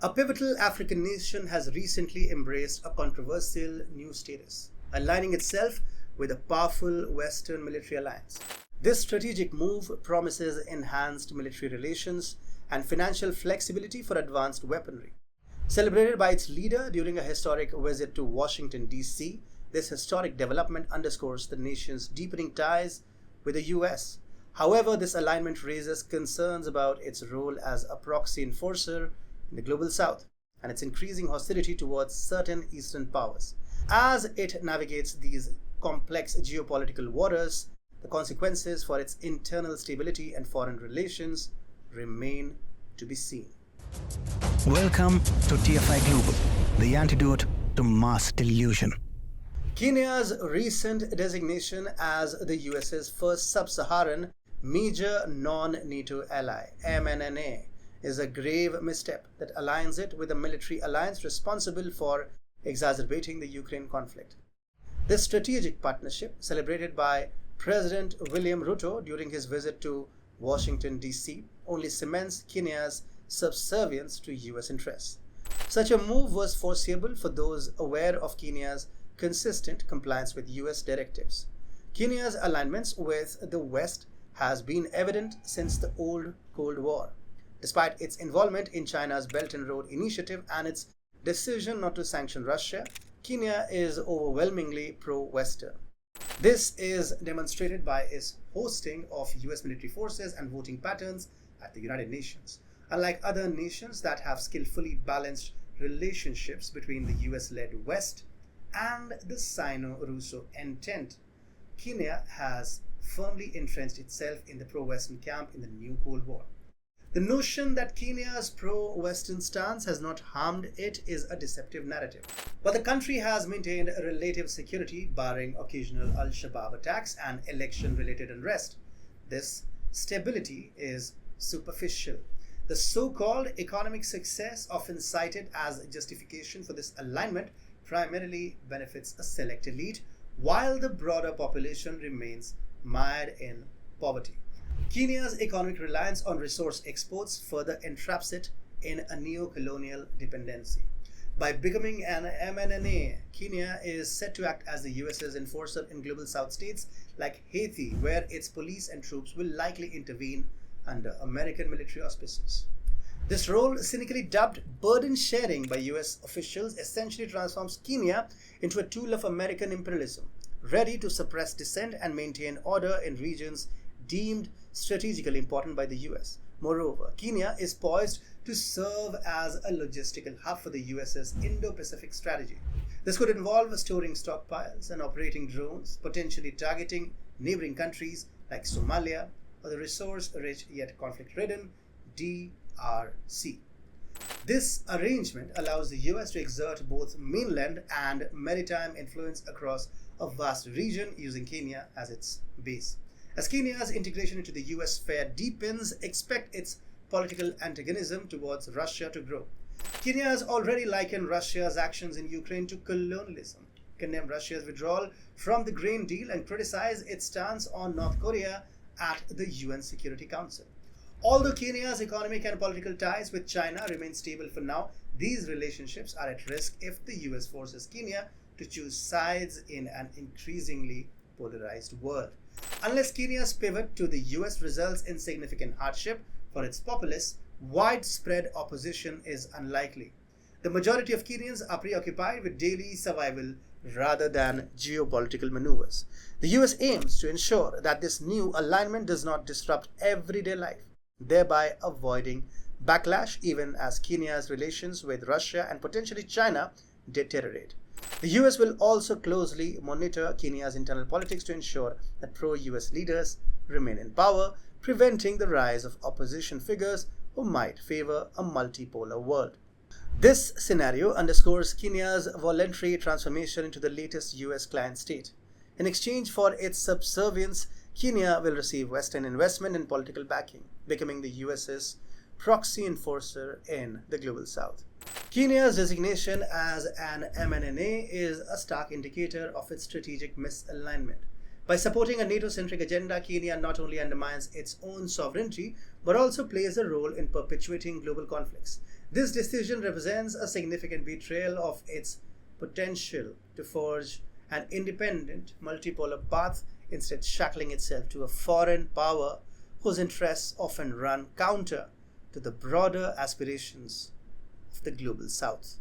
A pivotal African nation has recently embraced a controversial new status, aligning itself with a powerful Western military alliance. This strategic move promises enhanced military relations and financial flexibility for advanced weaponry. Celebrated by its leader during a historic visit to Washington, D.C., this historic development underscores the nation's deepening ties with the U.S. However, this alignment raises concerns about its role as a proxy enforcer in the global south and its increasing hostility towards certain Eastern powers. As it navigates these complex geopolitical waters, the consequences for its internal stability and foreign relations remain to be seen. Welcome to TFI Global, the antidote to mass delusion. Kenya's recent designation as the US's first sub-Saharan Major Non-NATO Ally, MNNA, is a grave misstep that aligns it with a military alliance responsible for exacerbating the Ukraine conflict. This strategic partnership, celebrated by President William Ruto during his visit to Washington, D.C., only cements Kenya's subservience to U.S. interests. Such a move was foreseeable for those aware of Kenya's consistent compliance with U.S. directives. Kenya's alignments with the West has been evident since the old Cold War. Despite its involvement in China's Belt and Road Initiative and its decision not to sanction Russia, Kenya is overwhelmingly pro-Western. This is demonstrated by its hosting of U.S. military forces and voting patterns at the United Nations. Unlike other nations that have skillfully balanced relationships between the US-led West and the Sino-Russo Entente, Kenya has firmly entrenched itself in the pro-Western camp in the new Cold War. The notion that Kenya's pro-Western stance has not harmed it is a deceptive narrative. While the country has maintained a relative security, barring occasional Al-Shabaab attacks and election-related unrest, this stability is superficial. The so-called economic success, often cited as justification for this alignment, primarily benefits a select elite, while the broader population remains mired in poverty. Kenya's economic reliance on resource exports further entraps it in a neo-colonial dependency. By becoming an MNNA, Kenya is set to act as the US's enforcer in global south states like Haiti, where its police and troops will likely intervene under American military auspices. This role, cynically dubbed burden sharing by US officials, essentially transforms Kenya into a tool of American imperialism, ready to suppress dissent and maintain order in regions deemed strategically important by the US. Moreover, Kenya is poised to serve as a logistical hub for the US's Indo-Pacific strategy. This could involve storing stockpiles and operating drones, potentially targeting neighboring countries like Somalia or the resource-rich yet conflict-ridden DRC. This arrangement allows the US to exert both mainland and maritime influence across a vast region using Kenya as its base. As Kenya's integration into the US sphere deepens, expect its political antagonism towards Russia to grow. Kenya has already likened Russia's actions in Ukraine to colonialism, condemned Russia's withdrawal from the grain deal, and criticized its stance on North Korea at the UN Security Council. Although Kenya's economic and political ties with China remain stable for now, these relationships are at risk if the US forces Kenya to choose sides in an increasingly polarized world. Unless Kenya's pivot to the US results in significant hardship for its populace, widespread opposition is unlikely. The majority of Kenyans are preoccupied with daily survival rather than geopolitical maneuvers. The US aims to ensure that this new alignment does not disrupt everyday life, thereby avoiding backlash even as Kenya's relations with Russia and potentially China deteriorate. The US will also closely monitor Kenya's internal politics to ensure that pro-US leaders remain in power, preventing the rise of opposition figures who might favor a multipolar world. This scenario underscores Kenya's voluntary transformation into the latest US client state. In exchange for its subservience, Kenya will receive Western investment and political backing, becoming the US's proxy enforcer in the global south. Kenya's designation as an MNNA is a stark indicator of its strategic misalignment. By supporting a NATO-centric agenda, Kenya not only undermines its own sovereignty, but also plays a role in perpetuating global conflicts. This decision represents a significant betrayal of its potential to forge an independent, multipolar path, instead shackling itself to a foreign power whose interests often run counter to the broader aspirations of the global South.